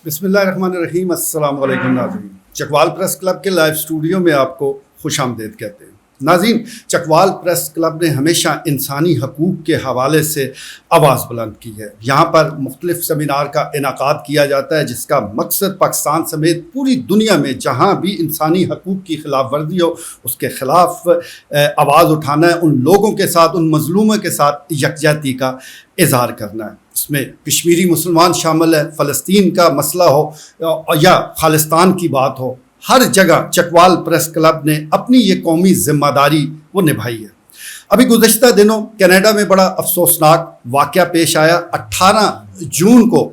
बिस्मिल्लाहिर्रहमानिर्रहीम। अस्सलाम वालेकुम नाज़रीन, चकवाल प्रेस क्लब के लाइव स्टूडियो में आपको खुशामदीद कहते हैं। नाज़रीन, चकवाल प्रेस क्लब ने हमेशा इंसानी हकूक़ के हवाले से आवाज़ बुलंद की है। यहाँ पर मुख्तलिफ़ सेमिनार का इनाकाद किया जाता है जिसका मकसद पाकिस्तान समेत पूरी दुनिया में जहाँ भी इंसानी हकूक़ की खिलाफ वर्जी हो उसके ख़िलाफ़ आवाज़ उठाना है, उन लोगों के साथ, उन मज़लूमों के साथ यकजहती का इजहार करना है। इसमें कश्मीरी मुसलमान शामिल है, फ़लस्तीन का मसला हो या खालिस्तान की बात हो, हर जगह चकवाल प्रेस क्लब ने अपनी ये कौमी ज़िम्मेदारी वो निभाई है। अभी गुज़श्ता दिनों कनाडा में बड़ा अफसोसनाक वाक़या पेश आया। 18 जून को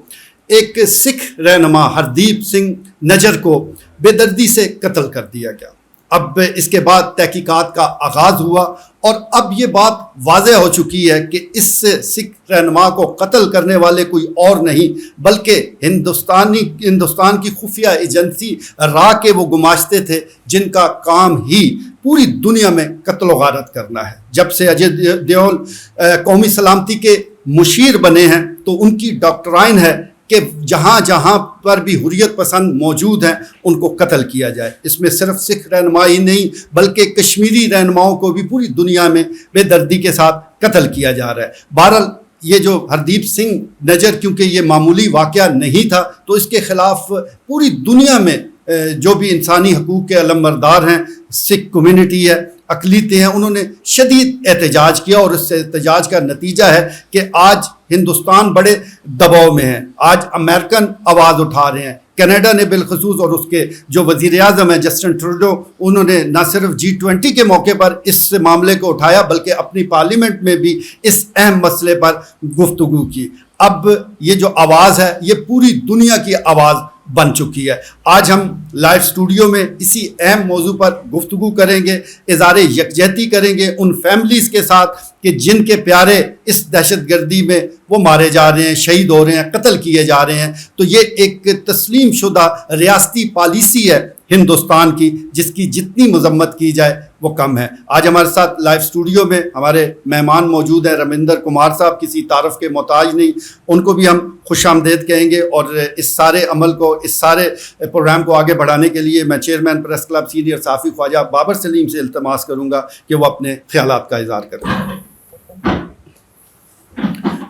एक सिख रहनुमा हरदीप सिंह नजर को बेदर्दी से कत्ल कर दिया गया। अब इसके बाद तहकीकात का आगाज़ हुआ और अब ये बात वाज़ेह हो चुकी है कि इस सिख रहनुमा को कत्ल करने वाले कोई और नहीं बल्कि हिंदुस्तान की खुफिया एजेंसी रा के वो गुमाश्ते थे जिनका काम ही पूरी दुनिया में कत्ल व गारत करना है। जब से अजय देओल कौमी सलामती के मुशीर बने हैं तो उनकी डॉक्ट्राइन है कि जहाँ जहाँ पर भी हुर्रियत पसंद मौजूद हैं उनको कत्ल किया जाए। इसमें सिर्फ सिख रहनुमा ही नहीं बल्कि कश्मीरी रहनुमाओं को भी पूरी दुनिया में बेदर्दी के साथ कत्ल किया जा रहा है। बहरहाल ये जो हरदीप सिंह नजर, क्योंकि ये मामूली वाक़या नहीं था तो इसके ख़िलाफ़ पूरी दुनिया में जो भी इंसानी हकूक़ के अलमबरदार हैं, सिख कम्यूनिटी है, अक़लीतें हैं, उन्होंने शदीद एहतजाज किया और इस एहतजाज का नतीजा है कि आज हिंदुस्तान बड़े दबाव में है। आज अमेरिकन आवाज़ उठा रहे हैं, कनाडा ने बिलखसूस और उसके जो वज़ीर आज़म है जस्टिन ट्रूडो, उन्होंने न सिर्फ G20 के मौके पर इस मामले को उठाया बल्कि अपनी पार्लियामेंट में भी इस अहम मसले पर गुफ्तगू की। अब ये जो आवाज़ है ये पूरी दुनिया की आवाज़ बन चुकी है। आज हम लाइव स्टूडियो में इसी अहम मौजू पर गुफ्तगू करेंगे, इज़हार यकजहती करेंगे उन फैमिलीज़ के साथ कि जिनके प्यारे इस दहशतगर्दी में वो मारे जा रहे हैं, शहीद हो रहे हैं, कत्ल किए जा रहे हैं। तो ये एक तस्लीम शुदा रियासती पॉलिसी है हिंदुस्तान की जिसकी जितनी मजम्मत की जाए वो कम है। आज हमारे साथ लाइव स्टूडियो में हमारे मेहमान मौजूद हैं रविंदर कुमार साहब, किसी तारफ़ के मोहताज नहीं, उनको भी हम खुशामदीद कहेंगे। और इस सारे अमल को, इस सारे प्रोग्राम को आगे बढ़ाने के लिए मैं chairman press club senior Safi Khwaja Babar Saleem से इल्तमास करूँगा कि वो अपने ख्यालात का इज़हार करें।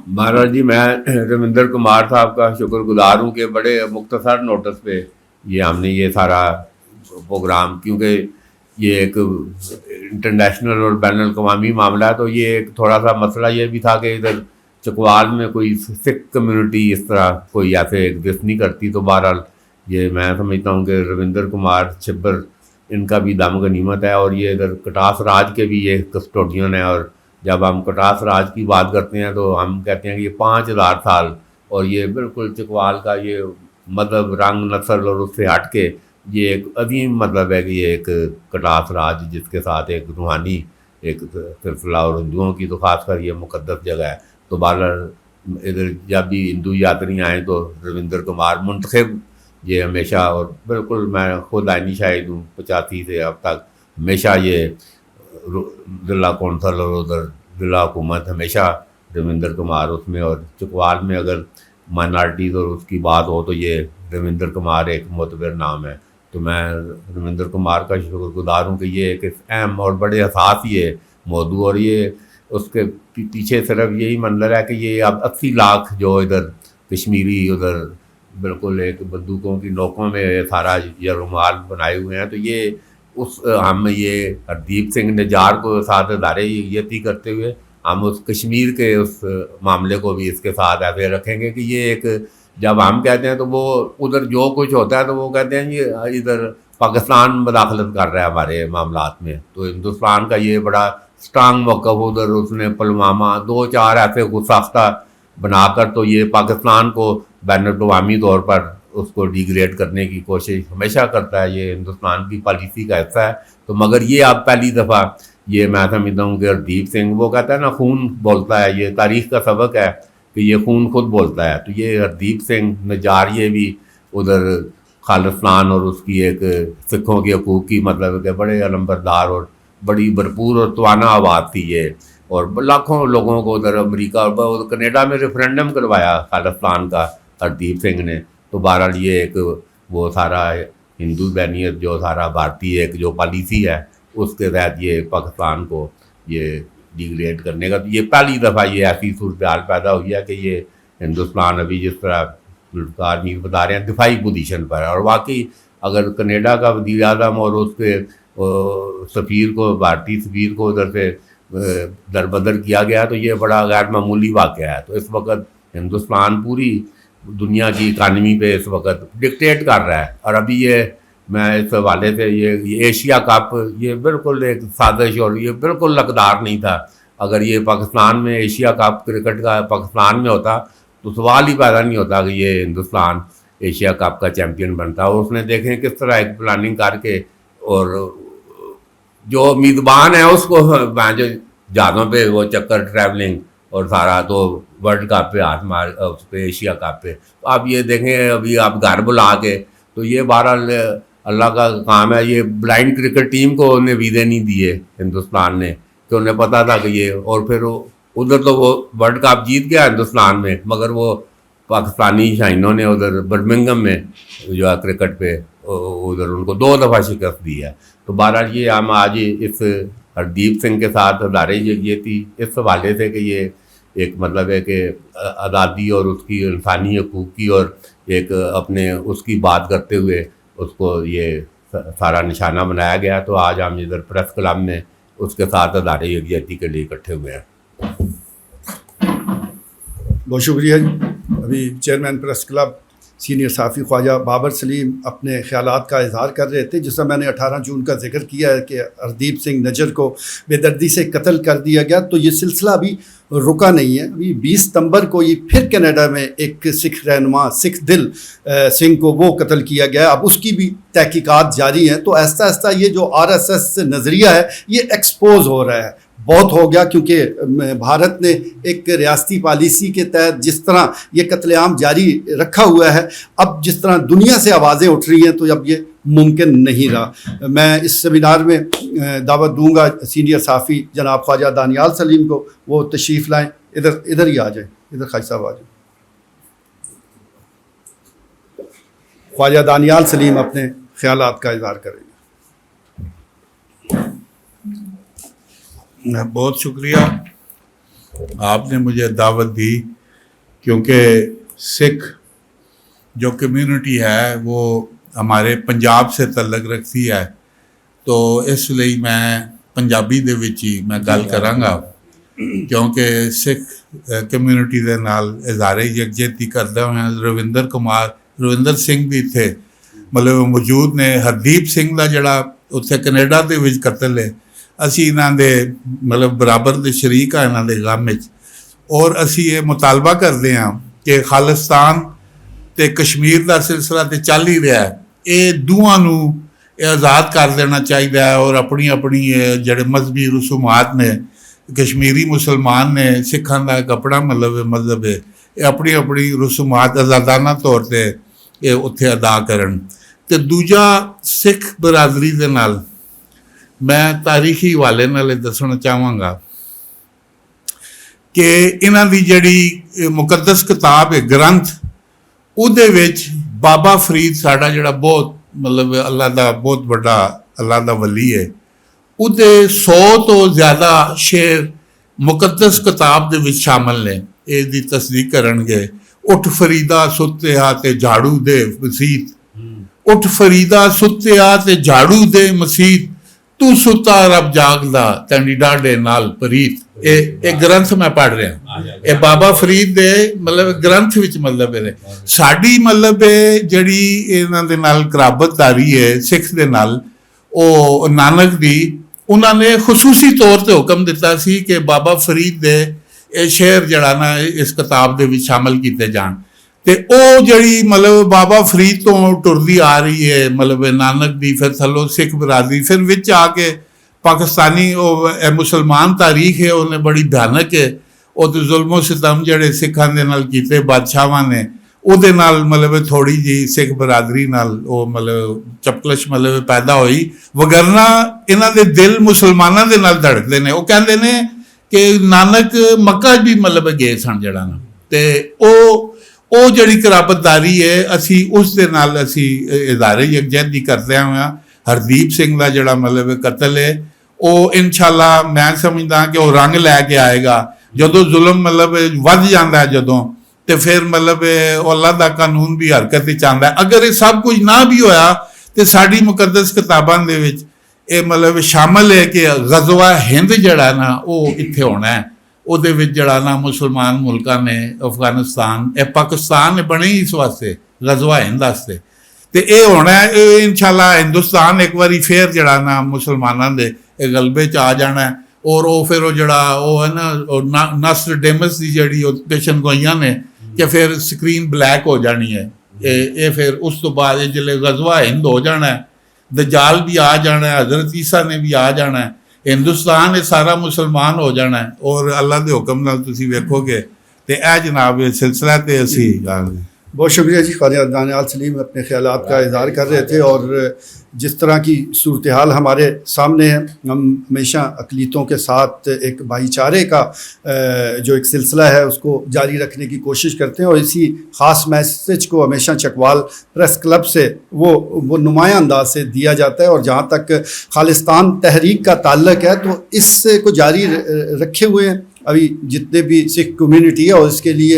महाराज जी, मैं रविंदर कुमार साहब का शुक्रगुजार हूँ कि बड़े मुख्तसर नोटिस पे ये हमने ये सारा प्रोग्राम, क्योंकि ये एक इंटरनेशनल और बैनुल अक़वामी मामला है, तो ये एक थोड़ा सा मसला ये भी था कि इधर चकवाल में कोई सिख कम्युनिटी इस तरह कोई ऐसे एग्जिस्ट नहीं करती। तो बहरहाल ये मैं समझता हूँ कि रविंदर कुमार छिब्बर इनका भी दम गनीमत है और ये इधर कटास राज के भी ये कस्टोडियन है। और जब हम कटास राज की बात करते हैं तो हम कहते हैं कि ये 5000 साल और ये बिल्कुल चकवाल का ये मज़हब, रंग, नस्ल और उससे हट के ये एक अजीम मतलब है कि ये एक कटास राज जिसके साथ एक रूहानी एक सिलसिला और हिंदुओं की तो खासकर ये मुक़द्दस जगह है। तो बहरहाल इधर जब भी हिंदू यात्री आएँ तो रविंदर कुमार मुंतखब ये हमेशा, और बिल्कुल मैं खुद आइनी शाहिद हूँ 85 से अब तक, हमेशा ये ज़िला कौंसल और उधर ज़िला हुकूमत हमेशा रविंदर कुमार उसमें, और चकवाल में अगर माइनॉरिटीज़ और उसकी बात हो तो ये रविंदर कुमार एक मोतबर नाम है। तो मैं रविंदर कुमार का शुक्रगुजार हूँ कि ये एक अहम और बड़े हसासी है मौजू, और ये उसके पीछे सिर्फ यही मंजर है कि ये अब 80 लाख जो इधर कश्मीरी उधर बिल्कुल एक बंदूकों की नोकों में ये सारा ये रुमाल बनाए हुए हैं। तो ये उस हम ये हरदीप सिंह नजार को साथ यती करते हुए हम उस कश्मीर के उस मामले को भी इसके साथ ऐसे रखेंगे कि ये एक, जब हम कहते हैं तो वो उधर जो कुछ होता है तो वो कहते हैं ये इधर पाकिस्तान मदाखलत कर रहा है हमारे मामलात में। तो हिंदुस्तान का ये बड़ा स्ट्रांग मौक़िफ़ उधर उसने पुलवामा 2-4 ऐसे गुस्साख्ता बनाकर तो ये पाकिस्तान को बैनुल-अक़वामी तौर पर उसको डिग्रेड करने की कोशिश हमेशा करता है। ये हिंदुस्तान की पॉलिसी का हिस्सा है। तो मगर ये अब पहली दफ़ा ये मैं समझता हूँ कि हरदीप सिंह, वो कहता है ना खून बोलता है, ये तारीख़ का सबक है कि ये खून खुद बोलता है। तो ये हरदीप सिंह नजार ये भी उधर खालिस्तान और उसकी एक सिखों के हकूक़ की मतलब कि बड़े अलमबरदार और बड़ी भरपूर और तवाना आवाज़ थी ये, और लाखों लोगों को उधर अमेरिका और कनाडा में रेफरेंडम करवाया खालिस्तान का हरदीप सिंह ने। تو بہرحال یہ ایک وہ سارا ہندو بینیت جو سارا بھارتی ایک جو پالیسی ہے اس کے تحت یہ پاکستان کو یہ ڈیگریڈ کرنے کا، تو یہ پہلی دفعہ یہ ایسی صورتحال پیدا ہوئی ہے کہ یہ ہندوستان ابھی جس طرح گلوکار میر بتا رہے ہیں دفاعی پوزیشن پر ہے، اور واقعی اگر کینیڈا کا وزیر اعظم اور اس کے سفیر کو، بھارتی سفیر کو ادھر سے دربدر کیا گیا تو یہ بڑا غیر معمولی واقعہ ہے۔ تو اس وقت ہندوستان پوری دنیا کی اکانومی پہ اس وقت ڈکٹیٹ کر رہا ہے، اور ابھی یہ میں اس حوالے سے یہ ایشیا کپ یہ بالکل ایک سازش اور یہ بالکل حقدار نہیں تھا۔ اگر یہ پاکستان میں ایشیا کپ کرکٹ کا پاکستان میں ہوتا تو سوال ہی پیدا نہیں ہوتا کہ یہ ہندوستان ایشیا کپ کا چیمپئن بنتا، اور اس نے دیکھیں کس طرح ایک پلاننگ کر کے، اور جو میزبان ہے اس کو جو جہازوں پہ وہ چکر ٹریولنگ اور سارا تو ورلڈ کپ پہ ہاتھ مار اس پہ ایشیا کپ پہ، تو آپ یہ دیکھیں ابھی آپ گھر بلا کے، تو یہ بہرحال اللہ کا کام ہے۔ یہ بلائنڈ کرکٹ ٹیم کو انہیں ویزے نہیں دیے ہندوستان نے، کہ انہیں پتہ تھا کہ یہ، اور پھر ادھر تو وہ ورلڈ کپ جیت گیا ہندوستان میں، مگر وہ پاکستانی شائنوں نے ادھر برمنگم میں جو ہے کرکٹ پہ ادھر ان کو 2 دفعہ شکست دی ہے۔ تو بہرحال یہ ہم آج اس ہردیپ سنگھ کے ساتھ ہزارے یہ تھی اس حوالے سے کہ یہ ایک مطلب ہے کہ آزادی اور اس کی انسانی حقوق کی اور ایک اپنے اس کی بات کرتے ہوئے اس کو یہ سارا نشانہ بنایا گیا۔ تو آج ہم ادھر پریس کلب میں اس کے ساتھ ہزارے یکجہتی کے لیے اکٹھے ہوئے ہیں۔ بہت شکریہ جی۔ ابھی چیئرمین پریس کلب سینئر صحافی خواجہ بابر سلیم اپنے خیالات کا اظہار کر رہے تھے، جس میں میں نے 18 جون کا ذکر کیا ہے کہ ہردیپ سنگھ نجر کو بے دردی سے قتل کر دیا گیا، تو یہ سلسلہ ابھی رکا نہیں ہے۔ ابھی 20 ستمبر کو یہ پھر کینیڈا میں ایک سکھ رہنما سکھ دل سنگھ کو وہ قتل کیا گیا، اب اس کی بھی تحقیقات جاری ہیں۔ تو آہستہ آہستہ یہ جو RSS نظریہ ہے یہ ایکسپوز ہو رہا ہے، بہت ہو گیا، کیونکہ بھارت نے ایک ریاستی پالیسی کے تحت جس طرح یہ قتل عام جاری رکھا ہوا ہے، اب جس طرح دنیا سے آوازیں اٹھ رہی ہیں تو اب یہ ممکن نہیں رہا۔ میں اس سیمینار میں دعوت دوں گا سینئر صحافی جناب خواجہ دانیال سلیم کو، وہ تشریف لائیں، ادھر ہی آ جائیں، ادھر خواجہ صاحب آ جائیں۔ خواجہ دانیال سلیم اپنے خیالات کا اظہار کریں گے۔ بہت شکریہ، آپ نے مجھے دعوت دی، کیونکہ سکھ جو کمیونٹی ہے وہ ہمارے پنجاب سے تعلق رکھتی ہے، تو اس لیے میں پنجابی دے وچ ہی میں گل کراਂਗਾ، کیونکہ سکھ کمیونٹی دے نال اظہار یکجہتی کرتے ہوئے روندر سنگھ بھی تھے مطلب موجود نے، ہردیپ سنگھ دا جڑا اتنے کینیڈا دے وچ قتل ہے، اسی انہاں دے مطلب برابر دے شریک ہاں انہاں دے غم وچ، اور اسی یہ مطالبہ کرتے ہیں کہ خالستان تے کشمیر دا سلسلہ تے چل ہی رہا ہے، یہ دوواں نو آزاد کر دینا چاہیے، اور اپنی اپنی جڑے مذہبی رسومات نے، کشمیری مسلمان نے، سکھاں دا ایک اپنا مذہب ہے، یہ اپنی اپنی رسومات آزادانہ طور تے یہ اتنے ادا کرن۔ تے دوجا سکھ برادری دے نال میں تاریخی حوالے نال دسنا چاہواں گا کہ انہاں دی جڑی مقدس کتاب ہے گرنتھ، اودے وچ بابا فرید ساڈا جڑا بہت مطلب اللہ دا بہت بڑا اللہ دا ولی ہے، اودے 100 تو زیادہ شعر مقدس کتاب دے وچ شامل نے، اے دی تصدیق کرن گے۔ اٹھ فریدا ستیا تے جھاڑو دے مسیت، اٹھ فریدا ستیا تے جھاڑو دے مسیت، تو ستا رب جاگدا تینی ڈاڈے نال پریت۔ اے گرنتھ میں پڑھ رہا ہوں، اے بابا فرید دے مطلب گرنتھ وچ مطلب ہے ساڈی مطلب جڑی انہاں دے نال قرابت داری ہے سکھ دے نال، او نانک دی انہاں نے خصوصی طور تے حکم دیتا سی کہ بابا فرید دے اے شعر جڑا نا اس کتاب دے وچ شامل کیتے جان، تے او جڑی مطلب بابا فرید تو ٹردی آ رہی ہے مطلب نانک دی، پھر تھلو سکھ برادری، پھر وچ آ کے پاکستانی مسلمان تاریخ ہے انہیں بڑی بھیانک ہے، وہ تو ظلم و ستم جڑے سکھاں دے نال کیتے بادشاہاں نے، او دے نال مطلب تھوڑی جی سکھ برادری نال او مطلب چپکلش مطلب پیدا ہوئی، وگرنہ انہاں دے دل مسلماناں دے نال دھڑکدے نے۔ وہ کہندے نے کہ نانک مکہ بھی مطلب گئے سن جڑا نا، تے او ਉਹ ਜਿਹੜੀ ਕਰਾਬਤਦਾਰੀ ਹੈ ਅਸੀਂ ਉਸ ਦੇ ਨਾਲ ਅਸੀਂ ਇਜ਼ਹਾਰੇ ਯਕਜਹਿਤੀ ਕਰਦੇ ਹਾਂ। ਹਰਦੀਪ ਸਿੰਘ ਦਾ ਜਿਹੜਾ ਮਤਲਬ ਕਤਲ ਹੈ ਉਹ ਇਨਸ਼ਾਅੱਲਾ ਮੈਂ ਸਮਝਦਾ ਕਿ ਉਹ ਰੰਗ ਲੈ ਕੇ ਆਏਗਾ। ਜਦੋਂ ਜ਼ੁਲਮ ਮਤਲਬ ਵੱਧ ਜਾਂਦਾ ਹੈ ਜਦੋਂ, ਤੇ ਫਿਰ ਮਤਲਬ ਉਹ ਅੱਲਾ ਦਾ ਕਾਨੂੰਨ ਵੀ ਹਰਕਤ ਵਿੱਚ ਆਉਂਦਾ ਹੈ। ਅਗਰ ਇਹ ਸਭ ਕੁਝ ਨਾ ਵੀ ਹੋਇਆ ਤੇ ਸਾਡੀ ਮੁਕੱਦਸ ਕਿਤਾਬਾਂ ਦੇ ਵਿੱਚ ਇਹ ਮਤਲਬ ਸ਼ਾਮਲ ਹੈ ਕਿ ਗਜ਼ਵਾ ਹਿੰਦ ਜਿਹੜਾ ਨਾ ਉਹ ਇੱਥੇ ਹੋਣਾ ਹੈ। ਉਹਦੇ ਵਿੱਚ ਜਿਹੜਾ ਨਾ ਮੁਸਲਮਾਨ ਮੁਲਕਾਂ ਨੇ ਅਫਗਾਨਿਸਤਾਨ, ਇਹ ਪਾਕਿਸਤਾਨ ਬਣੇ ਇਸ ਵਾਸਤੇ ਗਜ਼ਵਾ ਹਿੰਦ ਵਾਸਤੇ, ਤੇ ਇਹ ਹੋਣਾ ਹੈ। ਇਹ ਇਨਸ਼ਾਅੱਲਾ ਹਿੰਦੁਸਤਾਨ ਇੱਕ ਵਾਰੀ ਫੇਰ ਜਿਹੜਾ ਨਾ ਮੁਸਲਮਾਨਾਂ ਦੇ ਇਹ ਗਲਬੇ 'ਚ ਆ ਜਾਣਾ। ਔਰ ਉਹ ਫਿਰ ਉਹ ਜਿਹੜਾ ਉਹ ਹੈ ਨਾ ਨਸਟਰਡੇਮਸ ਦੀ ਜਿਹੜੀ ਉਹ ਪੇਸ਼ਨ ਗੋਈਆਂ ਨੇ ਕਿ ਫਿਰ ਸਕਰੀਨ ਬਲੈਕ ਹੋ ਜਾਣੀ ਹੈ। ਇਹ ਫਿਰ ਉਸ ਤੋਂ ਬਾਅਦ ਇਹ ਜਿਹੜੇ ਗਜ਼ਵਾ ਹਿੰਦ ਹੋ ਜਾਣਾ ਹੈ, ਦਜਾਲ ਵੀ ਆ ਜਾਣਾ ਹੈ, ਹਜ਼ਰਤ ਈਸਾ ਨੇ ਵੀ ਆ ਜਾਣਾ ਹੈ, ਹਿੰਦੁਸਤਾਨ ਇਹ ਸਾਰਾ ਮੁਸਲਮਾਨ ਹੋ ਜਾਣਾ ਹੈ। ਔਰ ਅੱਲਾ ਦੇ ਹੁਕਮ ਨਾਲ ਤੁਸੀਂ ਵੇਖੋਗੇ ਤੇ ਇਹ ਜਨਾਬ ਇਹ ਸਿਲਸਿਲਾ ਤੇ ਅਸੀਂ बहुत शुक्रिया जी। ख्वाजा दानियाल सलीम अपने ख्यालात का इज़हार कर रहे थे और जिस तरह की सूरत हाल हमारे सामने है, हम हमेशा अक़लीतों के साथ एक भाईचारे का जो एक सिलसिला है उसको जारी रखने की कोशिश करते हैं और इसी ख़ास मैसेज को हमेशा चकवाल प्रेस क्लब से वो नुमायाँ अंदाज से दिया जाता है। और जहाँ तक खालिस्तान तहरीक का ताल्लुक़ है तो इसको जारी रखे हुए हैं अभी जितने भी सिख कम्युनिटी है, और इसके लिए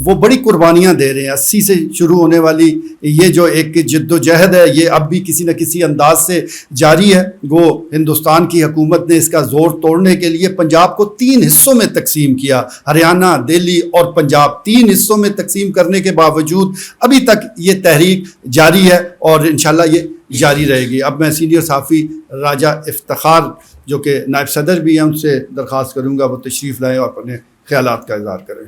वो बड़ी कुर्बानियाँ दे रहे हैं। 80 से शुरू होने वाली ये जो एक जद्दोजहद है ये अब भी किसी न किसी अंदाज से जारी है। वो हिंदुस्तान की हुकूमत ने इसका ज़ोर तोड़ने के लिए पंजाब को 3 हिस्सों में तकसीम किया। हरियाणा, दिल्ली और पंजाब 3 हिस्सों में तकसीम करने के बावजूद अभी तक ये तहरीक जारी है और इंशाल्लाह ये जारी रहेगी। अब मैं सीनियर सहाफ़ी राजा इफ्तिखार जो कि नायब सदर भी हैं उनसे दरख्वास्त करूँगा वो तशरीफ़ लाएँ और अपने ख्यालात का इज़हार करें।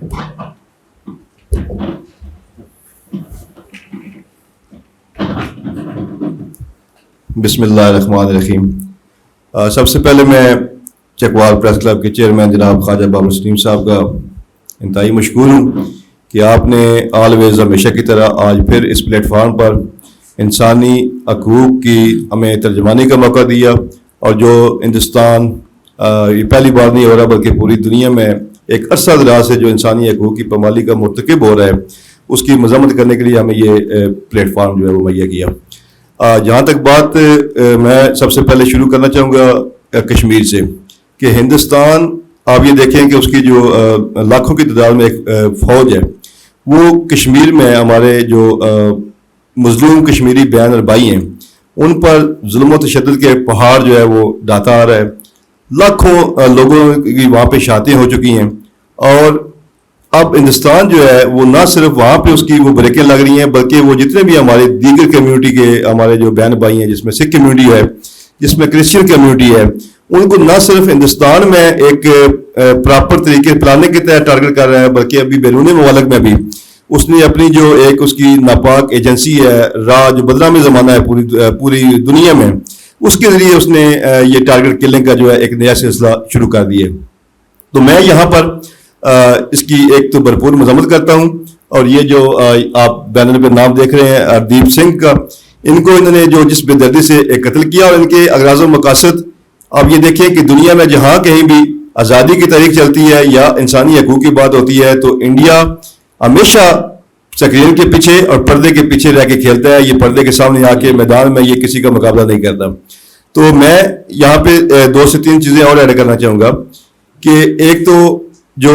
बिस्मिल्लाहिर्रहमानिर्रहीम। सबसे पहले मैं चकवाल प्रेस क्लब के चेयरमैन जनाब ख्वाजा बाबर सलीम साहब का इंतहाई मशकूर हूँ कि आपने ऑलवेज़ हमेशा की तरह आज फिर इस प्लेटफार्म पर इंसानी हकूक़ की हमें तर्जमानी का मौका दिया। और जो हिंदुस्तान ये पहली बार नहीं हो रहा बल्कि पूरी दुनिया में एक अरसा दराज से जो इंसानी हकूक़ की पामाली का मुर्तकिब हो रहा है उसकी मज़म्मत करने के लिए हमें ये प्लेटफार्म जो है वो मुहैया किया। जहाँ तक बात मैं सबसे पहले शुरू करना चाहूँगा कश्मीर से कि हिंदुस्तान आप ये देखें कि उसकी जो लाखों की तादाद में एक फ़ौज है वो कश्मीर में हमारे जो मज़लूम कश्मीरी बहन और भाई हैं उन पर जुल्म व तशद्दुद के पहाड़ जो है वो ढाता आ रहा है। लाखों लोगों की वहाँ पे शादियाँ हो चुकी हैं और अब हिंदुस्तान जो है वो ना सिर्फ वहाँ पे उसकी वो ब्रेकें लग रही हैं बल्कि वो जितने भी हमारे दीगर कम्यूनिटी के हमारे जो बहन भाई हैं जिसमें सिख कम्यूनिटी है, जिसमें क्रिश्चियन कम्यूनिटी है, उनको ना सिर्फ हिंदुस्तान में एक प्रॉपर तरीके प्लानिंग के तहत टारगेट कर रहा है बल्कि अभी बैरून मुमालिक में भी उसने अपनी जो एक उसकी नापाक एजेंसी है राह जो बदनामी ज़माना है पूरी दुनिया में उसके ज़रिए उसने ये टारगेट किलिंग का जो है एक नया सिलसिला शुरू कर दिया। तो मैं यहाँ पर इसकी एक तो भरपूर मज़म्मत करता हूँ और ये जो आप बैनर पे नाम देख रहे हैं हरदीप सिंह का, इनको इन्होंने जो जिस बेदर्दी से एक कत्ल किया और इनके अगराज़ व मकासद आप ये देखें कि दुनिया में जहाँ कहीं भी आज़ादी की तारीख चलती है या इंसानी हकूक़ की बात होती है तो इंडिया हमेशा स्क्रीन के पीछे और पर्दे के पीछे रह के खेलता है। ये पर्दे के सामने आके मैदान में ये किसी का मुकाबला नहीं करता। तो मैं यहाँ पे 2 से 3 चीज़ें और ऐड करना चाहूँगा कि एक तो जो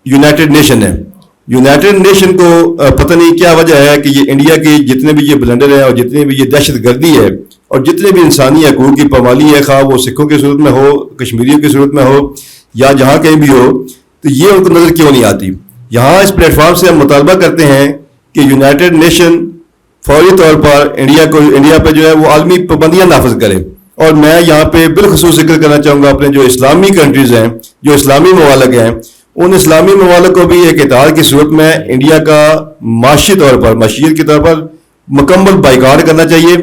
यूनाइटेड नेशन है, यूनाइटेड नेशन को पता नहीं क्या वजह है कि ये इंडिया की जितने भी ये ब्लंडर है और जितने भी ये दहशत गर्दी है और जितने भी इंसानी हकूक़ की पामाली है, खा वो सिखों की सूरत में हो, कश्मीरियों की सूरत में हो या जहाँ कहीं भी हो, तो ये उनको नज़र क्यों नहीं आती। यहाँ इस प्लेटफॉर्म से हम मुतालबा करते हैं कि यूनाइटेड नेशन फौरी तौर पर इंडिया पर जो है वो आलमी पाबंदियाँ नाफिज करे। और मैं यहाँ पे बिलखसूस जिक्र करना चाहूँगा अपने जो इस्लामी कंट्रीज़ हैं, जो इस्लामी ममालिक हैं, उन इस्लामी ममालिक को भी एक इत्तेहाद की सूरत में इंडिया का माशी तौर पर मशीयत के तौर पर मुकम्मल बाइकाट करना चाहिए।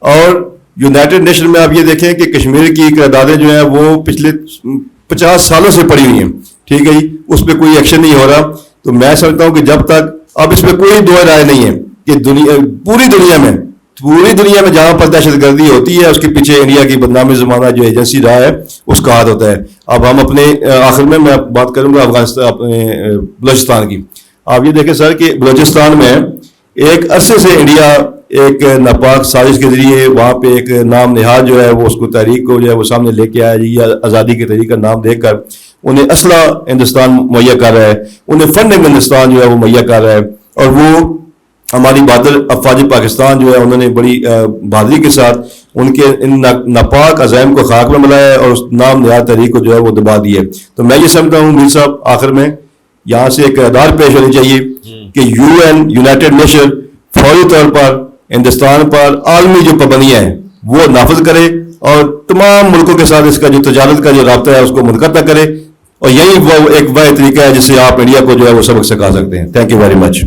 और यूनाइटेड नेशन में आप ये देखें कि कश्मीर की करारदादें जो हैं वो पिछले 50 सालों से पड़ी हुई हैं, ठीक है जी, उस पर कोई एक्शन नहीं हो रहा। तो मैं समझता हूँ कि जब तक अब इस पर कोई दो राय नहीं है कि पूरी दुनिया में जहाँ पर दहशत गर्दी होती है उसके पीछे इंडिया की बदनामी ज़माना जो एजेंसी रहा है उसका हाथ होता है। अब हम अपने आखिर में मैं बात करूँगा अफगानिस्तान अपने बलूचिस्तान की। آپ یہ دیکھیں سر کہ بلوچستان میں ایک عرصے سے انڈیا ایک ناپاک سازش کے ذریعے وہاں پہ ایک نام نہاد جو ہے وہ اس کو تحریک کو جو ہے وہ سامنے لے کے آیا جی، آزادی کے تحریک کا نام دے کر انہیں اسلحہ ہندوستان مہیا کر رہا ہے، انہیں فنڈنگ ہندوستان جو ہے وہ مہیا کر رہا ہے، اور وہ ہماری بہادر افواج پاکستان جو ہے انہوں نے بڑی بہادری کے ساتھ ان کے ان ناپاک عزائم کو خاک میں ملایا ہے اور اس نام نہاد تحریک کو جو ہے وہ دبا دی ہے۔ تو میں یہ سمجھتا ہوں میر صاحب آخر میں یہاں سے ایک اقدار پیش ہونی چاہیے کہ UN یونائٹڈ نیشن فوری طور پر ہندوستان پر عالمی جو پابندیاں ہیں وہ نافذ کرے اور تمام ملکوں کے ساتھ اس کا جو تجارت کا جو رابطہ ہے اس کو منقطع کرے، اور یہی وہ ایک واحد طریقہ ہے جس سے آپ انڈیا کو جو ہے وہ سبق سکھا سکتے ہیں۔ Thank you very much.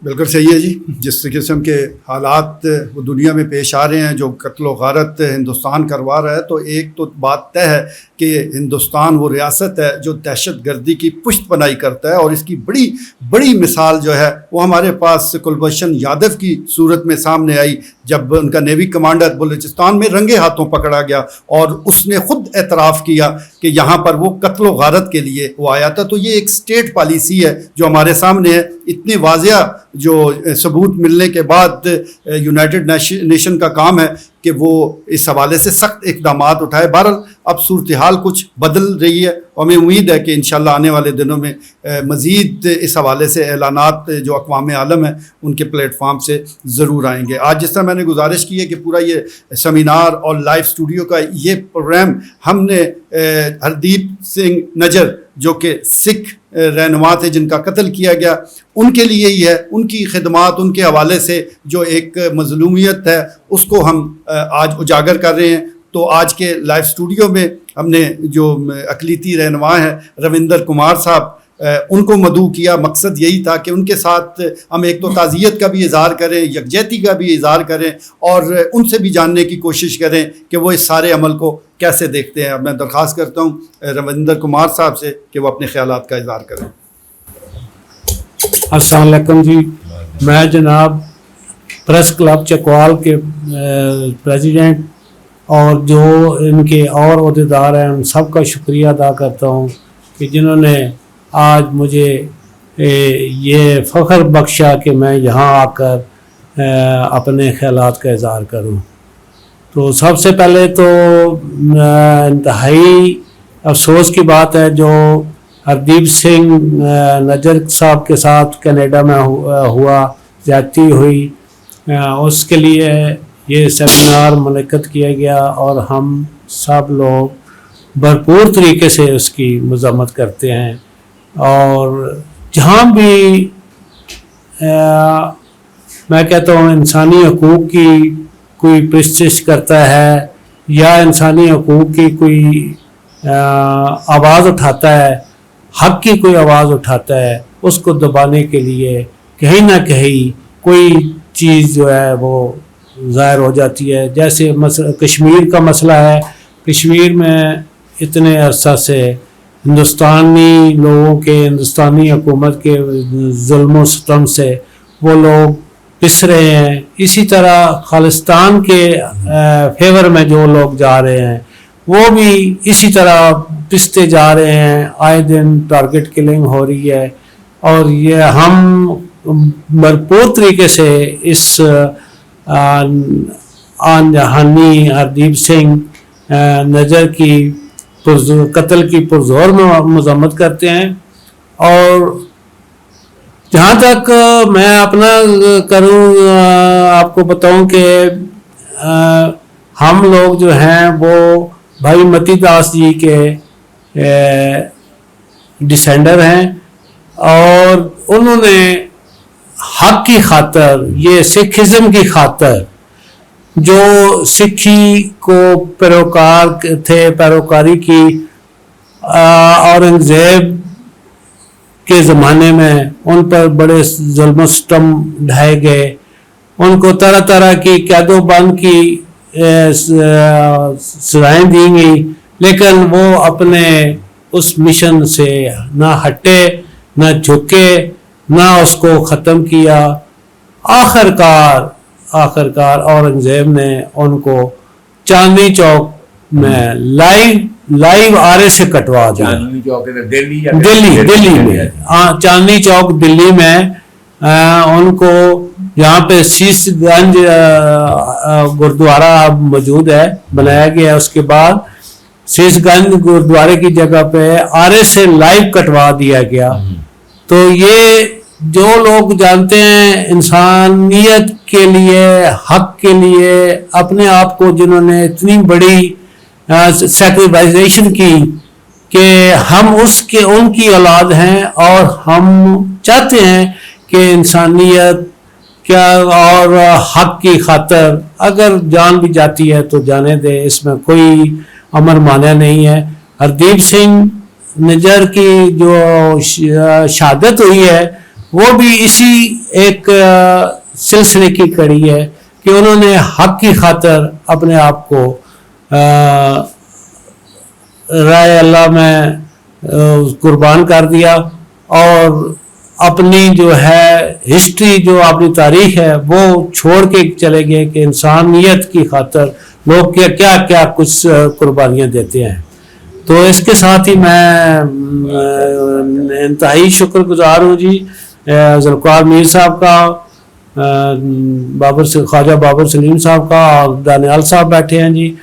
بالکل صحیح ہے جی، جس قسم کے حالات وہ دنیا میں پیش آ رہے ہیں، جو قتل و غارت ہندوستان کروا رہا ہے، تو ایک تو بات طے ہے کہ ہندوستان وہ ریاست ہے جو دہشت گردی کی پشت پناہی کرتا ہے، اور اس کی بڑی بڑی مثال جو ہے وہ ہمارے پاس کلبھوشن یادو کی صورت میں سامنے آئی، جب ان کا نیوی کمانڈر بلوچستان میں رنگے ہاتھوں پکڑا گیا اور اس نے خود اعتراف کیا کہ یہاں پر وہ قتل و غارت کے لیے وہ آیا تھا۔ تو یہ ایک اسٹیٹ پالیسی ہے جو ہمارے سامنے ہے، اتنے واضح جو ثبوت ملنے کے بعد یونائٹڈ نیشن کا کام ہے کہ وہ اس حوالے سے سخت اقدامات اٹھائے۔ بہرحال اب صورتحال کچھ بدل رہی ہے، اور ہمیں امید ہے کہ انشاءاللہ آنے والے دنوں میں مزید اس حوالے سے اعلانات جو اقوام عالم ہیں ان کے پلیٹ فارم سے ضرور آئیں گے۔ آج جس طرح میں نے گزارش کی ہے کہ پورا یہ سیمینار اور لائیو اسٹوڈیو کا یہ پروگرام ہم نے ہردیپ سنگھ نجر جو کہ سکھ رہنما تھے جن کا قتل کیا گیا ان کے لیے ہی ہے، ان کی خدمات، ان کے حوالے سے جو ایک مظلومیت ہے اس کو ہم آج اجاگر کر رہے ہیں۔ تو آج کے لائیو اسٹوڈیو میں ہم نے جو اقلیتی رہنما ہیں روندر کمار صاحب ان کو مدعو کیا، مقصد یہی تھا کہ ان کے ساتھ ہم ایک تو تعزیت کا بھی اظہار کریں، یکجہتی کا بھی اظہار کریں، اور ان سے بھی جاننے کی کوشش کریں کہ وہ اس سارے عمل کو کیسے دیکھتے ہیں۔ اب میں درخواست کرتا ہوں روندر کمار صاحب سے کہ وہ اپنے خیالات کا اظہار کریں۔ السلام علیکم جی، میں جناب پریس کلب چکوال کے پریزیڈنٹ اور جو ان کے اور عہدیدار ہیں ان سب کا شکریہ ادا کرتا ہوں کہ جنہوں نے آج مجھے یہ فخر بخشا کہ میں یہاں آ کر اپنے خیالات کا اظہار کروں۔ تو سب سے پہلے تو انتہائی افسوس کی بات ہے جو ہردیپ سنگھ نجر صاحب کے ساتھ کینیڈا میں ہوا، زیادتی ہوئی، اس کے لیے یہ سیمینار منعقد کیا گیا اور ہم سب لوگ بھرپور طریقے سے اس کی مذمت کرتے ہیں۔ اور جہاں بھی میں کہتا ہوں انسانی حقوق کی کوئی پرستش کرتا ہے یا انسانی حقوق کی کوئی آواز اٹھاتا ہے، حق کی کوئی آواز اٹھاتا ہے، اس کو دبانے کے لیے کہیں نہ کہیں کوئی چیز جو ہے وہ ظاہر ہو جاتی ہے۔ جیسے کشمیر کا مسئلہ ہے، کشمیر میں اتنے عرصہ سے ہندوستانی لوگوں کے، ہندوستانی حکومت کے ظلم و ستم سے وہ لوگ پس رہے ہیں، اسی طرح خالصتان کے فیور میں جو لوگ جا رہے ہیں وہ بھی اسی طرح پستے جا رہے ہیں، آئے دن ٹارگٹ کلنگ ہو رہی ہے، اور یہ ہم بھرپور طریقے سے اس آن جہانی ہردیپ سنگھ نجر کی قتل کی پرزور مذمت کرتے ہیں۔ اور جہاں تک میں اپنا کروں آپ کو بتاؤں کہ ہم لوگ جو ہیں وہ بھائی متی داس جی کے ڈسینڈر ہیں، اور انہوں نے حق کی خاطر، یہ سکھزم کی خاطر، جو سکھی کو پیروکار تھے، پیروکاری کی اورنگزیب کے زمانے میں ان پر بڑے ظلم و ستم ڈھائے گئے، ان کو طرح طرح کی قید و بند کی سزائیں دی گئی، لیکن وہ اپنے اس مشن سے نہ ہٹے، نہ جھکے، نہ اس کو ختم کیا۔ آخرکار اورنگزیب نے ان کو چاندنی چوک میں لائیو लाइव आरए से कटवा दिया। चांदनी चौक है दिल्ली या दिल्ली में, हाँ चांदनी चौक दिल्ली में उनको यहाँ पे शीशगंज गुरुद्वारा अब मौजूद है, बनाया गया है। उसके बाद शीशगंज गुरुद्वारे की जगह पे आरए से लाइव कटवा दिया गया। तो ये जो लोग जानते हैं इंसानियत के लिए, हक के लिए अपने आप को, जिन्होंने इतनी बड़ी सैक्रिफाइजेशन की कि हम उनकी औलाद हैं और हम चाहते हैं कि इंसानियत क्या और हक की खातर अगर जान भी जाती है तो जाने दे, इसमें कोई अमर माना नहीं है। हरदीप सिंह निज्जर की जो शहादत हुई है वो भी इसी एक सिलसिले की कड़ी है कि उन्होंने हक की खातर अपने आप को राय अल्लाह में कुर्बान कर दिया और अपनी जो है हिस्ट्री, जो अपनी तारीख है वो छोड़ के चले गए कि इंसानियत की खातर लोग क्या क्या कुछ कुर्बानियाँ देते हैं। तो इसके साथ ही मैं इंतहाई शुक्रगुजार हूँ जी ज़ुल्फ़िकार मीर साहब का, ख्वाजा बाबर सलीम साहब का, और दानियाल साहब बैठे हैं जी,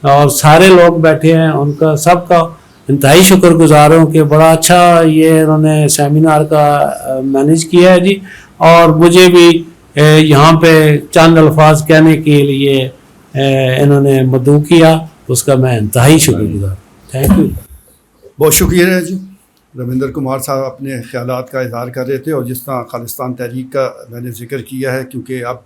और सारे लोग बैठे हैं, उनका सबका इंतहाई शुक्रगुजार हूँ कि बड़ा अच्छा ये इन्होंने सेमिनार का मैनेज किया है जी। और मुझे भी यहाँ पे चंद अल्फाज कहने के लिए इन्होंने मदऊ किया, उसका मैं इंतहाई शुक्रगुजार। Thank you. बहुत शुक्रिया जी। रविंदर कुमार साहब अपने ख्यालात का इज़हार कर रहे थे, और जिस तरह खालिस्तान तहरीक का मैंने ज़िक्र किया है, क्योंकि अब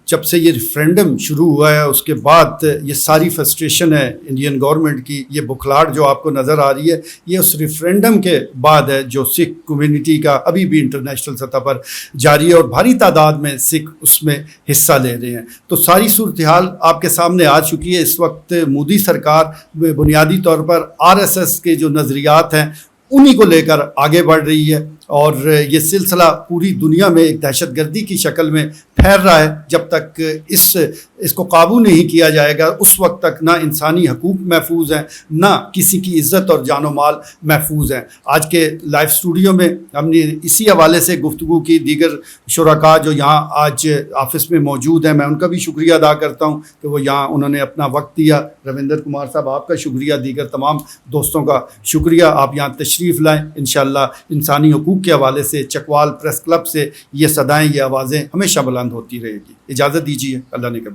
जब से ये रेफरेंडम शुरू हुआ है उसके बाद ये सारी फ्रस्ट्रेशन है इंडियन गवर्नमेंट की, ये बुखलाहट जो आपको नज़र आ रही है, ये उस रेफरेंडम के बाद है जो सिख कम्युनिटी का अभी भी इंटरनेशनल सतह पर जारी है, और भारी तादाद में सिख उसमें हिस्सा ले रहे हैं। तो सारी सूरत हाल आपके सामने आ चुकी है। इस वक्त मोदी सरकार बुनियादी तौर पर RSS के जो नज़रियात हैं उन्हीं को लेकर आगे बढ़ रही है, और ये सिलसिला पूरी दुनिया में एक दहशतगर्दी की शक्ल में फैल रहा है। जब तक इसको काबू नहीं किया जाएगा उस वक्त तक ना इंसानी हकूक़ महफूज हैं, ना किसी की इज़्ज़त और जानो माल महफूज हैं। आज के लाइव स्टूडियो में हमने इसी हवाले से गुफ्तगू की। दीगर शुरका जो यहाँ आज ऑफिस में मौजूद हैं, मैं उनका भी शुक्रिया अदा करता हूँ कि वो यहाँ उन्होंने अपना वक्त दिया। रविंदर कुमार साहब आपका शुक्रिया, दीगर तमाम दोस्तों का शुक्रिया, आप यहाँ तशरीफ़ लाएँ। इंशाअल्लाह इंसानी हकूक़ के हवाले से चकवाल प्रेस क्लब से ये सदाएँ, ये आवाज़ें हमेशा बुलंद होती रहेगी। इजाज़त दीजिए, अल्लाह ने के बाद।